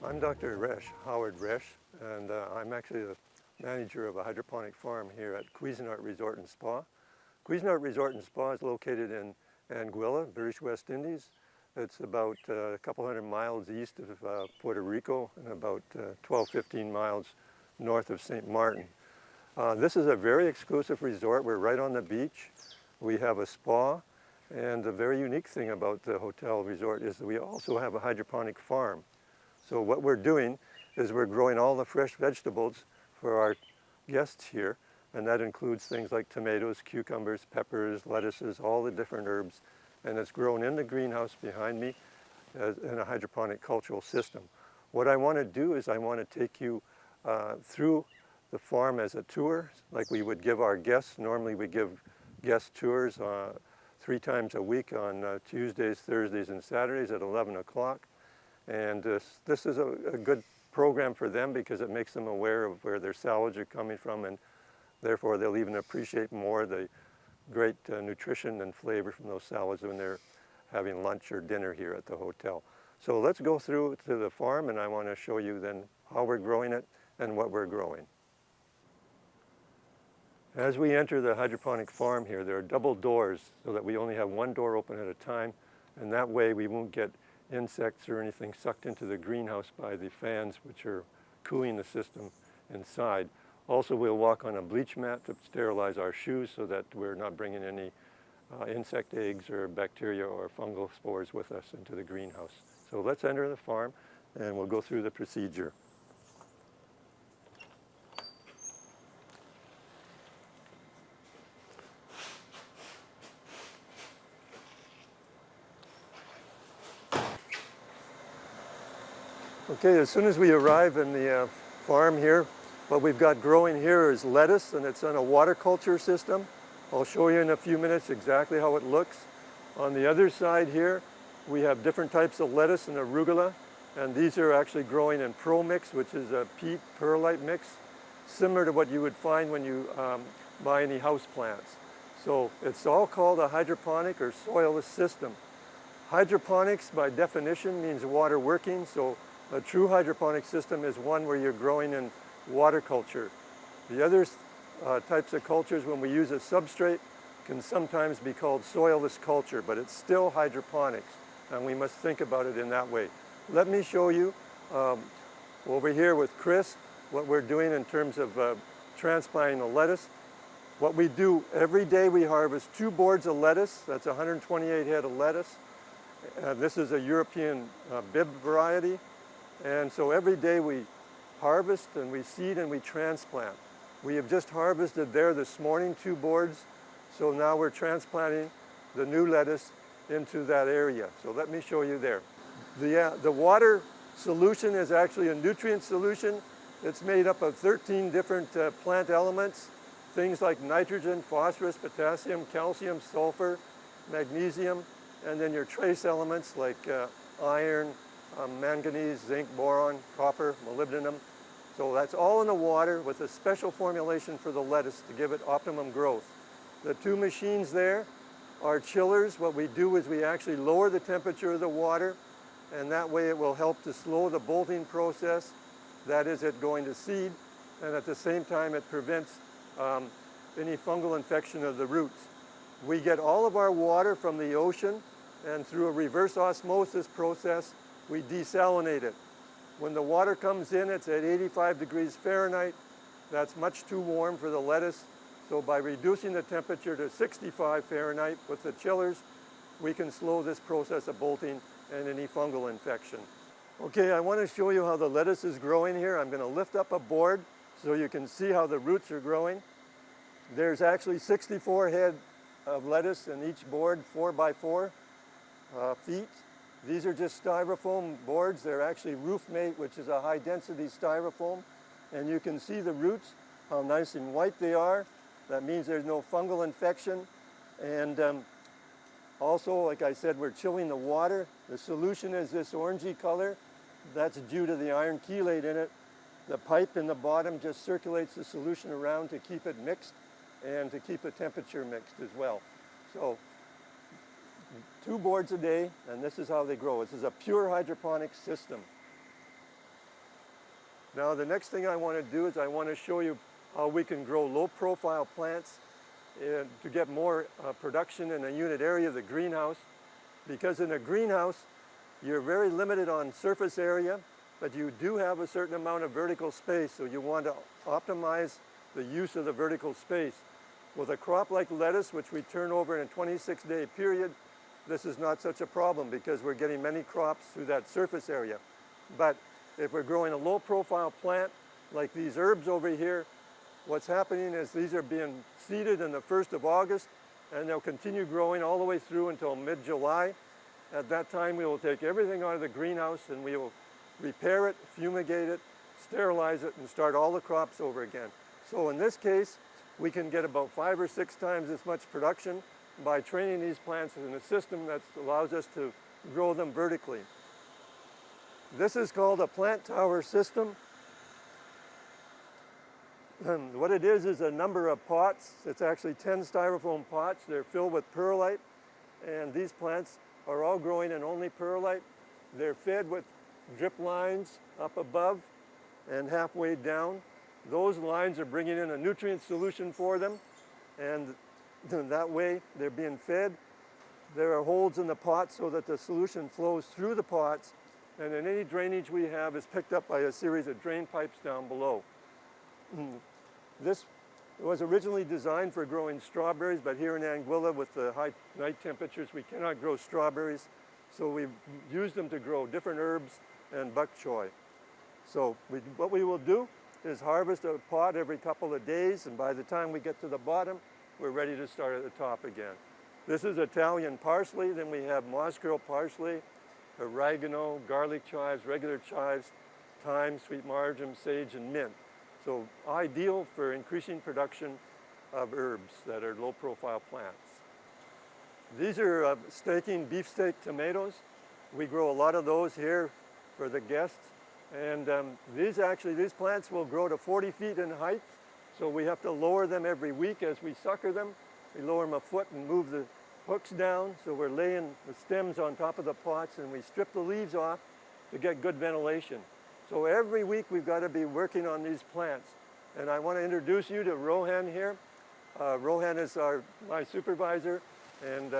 I'm Dr. Resh, Howard Resh, and I'm actually the manager of a hydroponic farm here at Cuisinart Resort and Spa. Cuisinart Resort and Spa is located in Anguilla, British West Indies. It's about a couple hundred miles east of Puerto Rico and about 12-15 miles north of St. Martin. This is a very exclusive resort. We're right on the beach. We have a spa, and the very unique thing about the hotel resort is that we also have a hydroponic farm. So what we're doing is we're growing all the fresh vegetables for our guests here, and that includes things like tomatoes, cucumbers, peppers, lettuces, all the different herbs, and it's grown in the greenhouse behind me in a hydroponic cultural system. What I want to do is I want to take you through the farm as a tour, like we would give our guests. Normally we give guest tours 3 times a week on Tuesdays, Thursdays, and Saturdays at 11 o'clock. And this is a good program for them because it makes them aware of where their salads are coming from, and therefore they'll even appreciate more the great nutrition and flavor from those salads when they're having lunch or dinner here at the hotel. So let's go through to the farm, and I want to show you then how we're growing it and what we're growing. As we enter the hydroponic farm here, there are double doors so that we only have one door open at a time, and that way we won't get insects or anything sucked into the greenhouse by the fans which are cooling the system inside. Also, we'll walk on a bleach mat to sterilize our shoes so that we're not bringing any insect eggs or bacteria or fungal spores with us into the greenhouse. So let's enter the farm and we'll go through the procedure. Okay, as soon as we arrive in the farm here, what we've got growing here is lettuce, and it's on a water culture system. I'll show you in a few minutes exactly how it looks. On the other side here, we have different types of lettuce and arugula, and these are actually growing in Pro Mix, which is a peat perlite mix, similar to what you would find when you buy any house plants. So it's all called a hydroponic or soilless system. Hydroponics, by definition, means water working, so a true hydroponic system is one where you're growing in water culture. The other types of cultures, when we use a substrate, can sometimes be called soilless culture, but it's still hydroponics, and we must think about it in that way. Let me show you over here with Chris what we're doing in terms of transplanting the lettuce. What we do every day, we harvest 2 boards of lettuce. That's 128 head of lettuce. This is a European bib variety. And so every day we harvest and we seed and we transplant. We have just harvested there this morning 2 boards, so now we're transplanting the new lettuce into that area. So let me show you there. The water solution is actually a nutrient solution. It's made up of 13 different plant elements, things like nitrogen, phosphorus, potassium, calcium, sulfur, magnesium, and then your trace elements like iron, manganese, zinc, boron, copper, molybdenum. So that's all in the water with a special formulation for the lettuce to give it optimum growth. The 2 machines there are chillers. What we do is we actually lower the temperature of the water, and that way it will help to slow the bolting process, that is it going to seed, and at the same time it prevents any fungal infection of the roots. We get all of our water from the ocean, and through a reverse osmosis process, we desalinate it. When the water comes in, it's at 85 degrees Fahrenheit. That's much too warm for the lettuce. So by reducing the temperature to 65 Fahrenheit with the chillers, we can slow this process of bolting and any fungal infection. Okay, I want to show you how the lettuce is growing here. I'm going to lift up a board so you can see how the roots are growing. There's actually 64 head of lettuce in each board, 4 by 4 feet. These are just styrofoam boards. They're actually roof mate, which is a high density styrofoam. And you can see the roots, how nice and white they are. That means there's no fungal infection. And also, like I said, we're chilling the water. The solution is this orangey color. That's due to the iron chelate in it. The pipe in the bottom just circulates the solution around to keep it mixed and to keep the temperature mixed as well. So 2 boards a day, and this is how they grow. This is a pure hydroponic system. Now the next thing I want to do is I want to show you how we can grow low profile plants to get more production in a unit area of the greenhouse. Because in a greenhouse, you're very limited on surface area, but you do have a certain amount of vertical space, so you want to optimize the use of the vertical space. With a crop like lettuce, which we turn over in a 26-day period, this is not such a problem because we're getting many crops through that surface area. But if we're growing a low profile plant like these herbs over here, what's happening is these are being seeded in the 1st of August, and they'll continue growing all the way through until mid-July. At that time, we will take everything out of the greenhouse and we will repair it, fumigate it, sterilize it, and start all the crops over again. So in this case, we can get about 5 or 6 times as much production by training these plants in a system that allows us to grow them vertically. This is called a plant tower system. And what it is a number of pots. It's actually 10 styrofoam pots. They're filled with perlite, and these plants are all growing in only perlite. They're fed with drip lines up above and halfway down. Those lines are bringing in a nutrient solution for them, and that way they're being fed. There are holes in the pots so that the solution flows through the pots, and then any drainage we have is picked up by a series of drain pipes down below. This was originally designed for growing strawberries, but here in Anguilla with the high night temperatures we cannot grow strawberries, so we've used them to grow different herbs and bok choy. So what we will do is harvest a pot every couple of days, and by the time we get to the bottom, we're ready to start at the top again. This is Italian parsley, then we have moss curl parsley, oregano, garlic chives, regular chives, thyme, sweet marjoram, sage, and mint. So ideal for increasing production of herbs that are low profile plants. These are staking beefsteak tomatoes. We grow a lot of those here for the guests. And these plants will grow to 40 feet in height, so we have to lower them every week as we sucker them. We lower them a foot and move the hooks down, so we're laying the stems on top of the pots, and we strip the leaves off to get good ventilation. So every week we've got to be working on these plants. And I want to introduce you to Rohan here. Rohan is my supervisor, and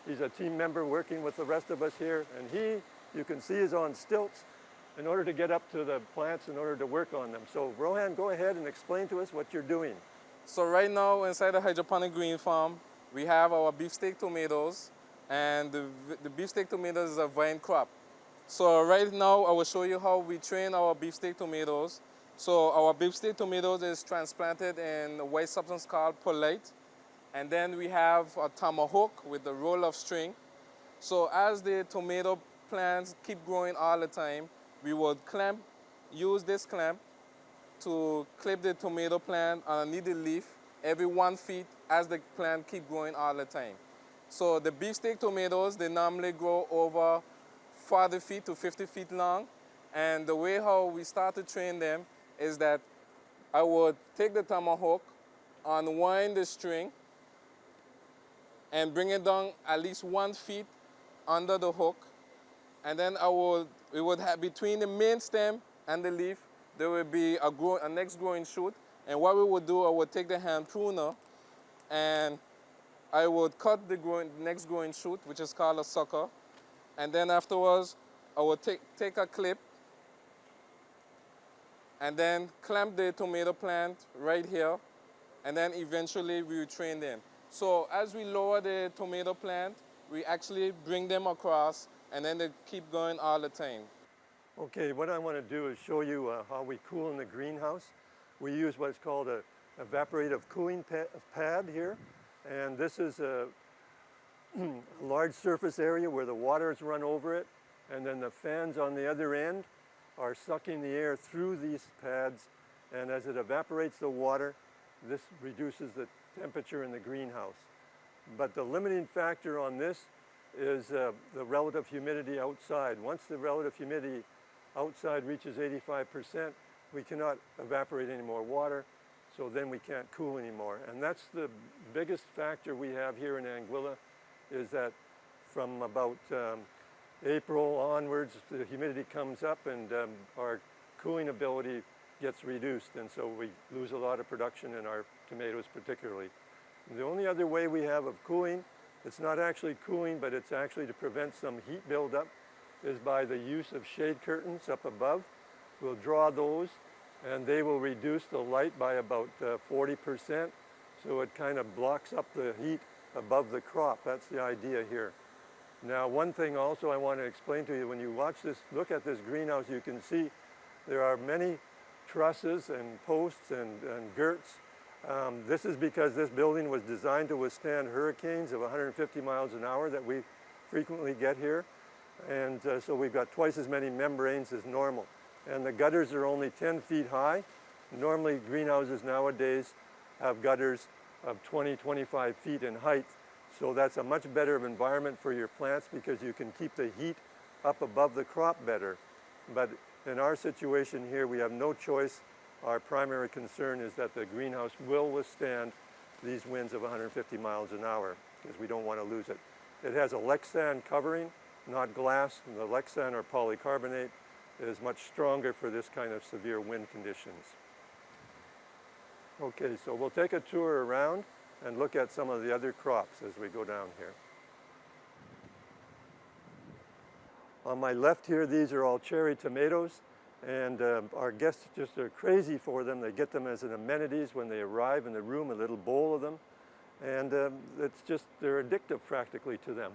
he's a team member working with the rest of us here. And you can see, is on stilts in order to get up to the plants, in order to work on them. So Rohan, go ahead and explain to us what you're doing. So right now inside the hydroponic green farm, we have our beefsteak tomatoes, and the beefsteak tomatoes is a vine crop. So right now I will show you how we train our beefsteak tomatoes. So our beefsteak tomatoes is transplanted in a white substance called perlite, and then we have a tomahawk with a roll of string. So as the tomato plants keep growing all the time, we would use this clamp to clip the tomato plant underneath the leaf every 1 feet as the plant keep growing all the time. So the beefsteak tomatoes, they normally grow over 40 feet to 50 feet long. And the way how we start to train them is that I would take the tomahawk, unwind the string, and bring it down at least 1 feet under the hook. And then we would have between the main stem and the leaf, there will be a next growing shoot. And what we would do, I would take the hand pruner and I would cut the next growing shoot, which is called a sucker. And then afterwards, I would take a clip and then clamp the tomato plant right here. And then eventually we will train them. So as we lower the tomato plant, we actually bring them across, and then they keep going all the time. Okay, what I want to do is show you how we cool in the greenhouse. We use what's called an evaporative cooling pad here, and this is a large surface area where the water is run over it, and then the fans on the other end are sucking the air through these pads, and as it evaporates the water, this reduces the temperature in the greenhouse. But the limiting factor on this is the relative humidity outside. Once the relative humidity outside reaches 85%, we cannot evaporate any more water, so then we can't cool anymore. And that's the biggest factor we have here in Anguilla, is that from about April onwards, the humidity comes up and our cooling ability gets reduced, and so we lose a lot of production in our tomatoes particularly. The only other way we have of cooling, it's not actually cooling, but it's actually to prevent some heat buildup, is by the use of shade curtains up above. We'll draw those, and they will reduce the light by about 40%, so it kind of blocks up the heat above the crop. That's the idea here. Now, one thing also I want to explain to you, when you watch this, look at this greenhouse, you can see there are many trusses and posts and girts. This is because this building was designed to withstand hurricanes of 150 miles an hour that we frequently get here. And so we've got twice as many membranes as normal. And the gutters are only 10 feet high. Normally greenhouses nowadays have gutters of 20, 25 feet in height. So that's a much better environment for your plants because you can keep the heat up above the crop better. But in our situation here, we have no choice. Our primary concern is that the greenhouse will withstand these winds of 150 miles an hour because we don't want to lose it. It has a Lexan covering, not glass, and the Lexan or polycarbonate is much stronger for this kind of severe wind conditions. Okay, so we'll take a tour around and look at some of the other crops as we go down here. On my left here, these are all cherry tomatoes, and our guests just are crazy for them. They get them as an amenities when they arrive in the room, a little bowl of them, and it's just, they're addictive practically to them.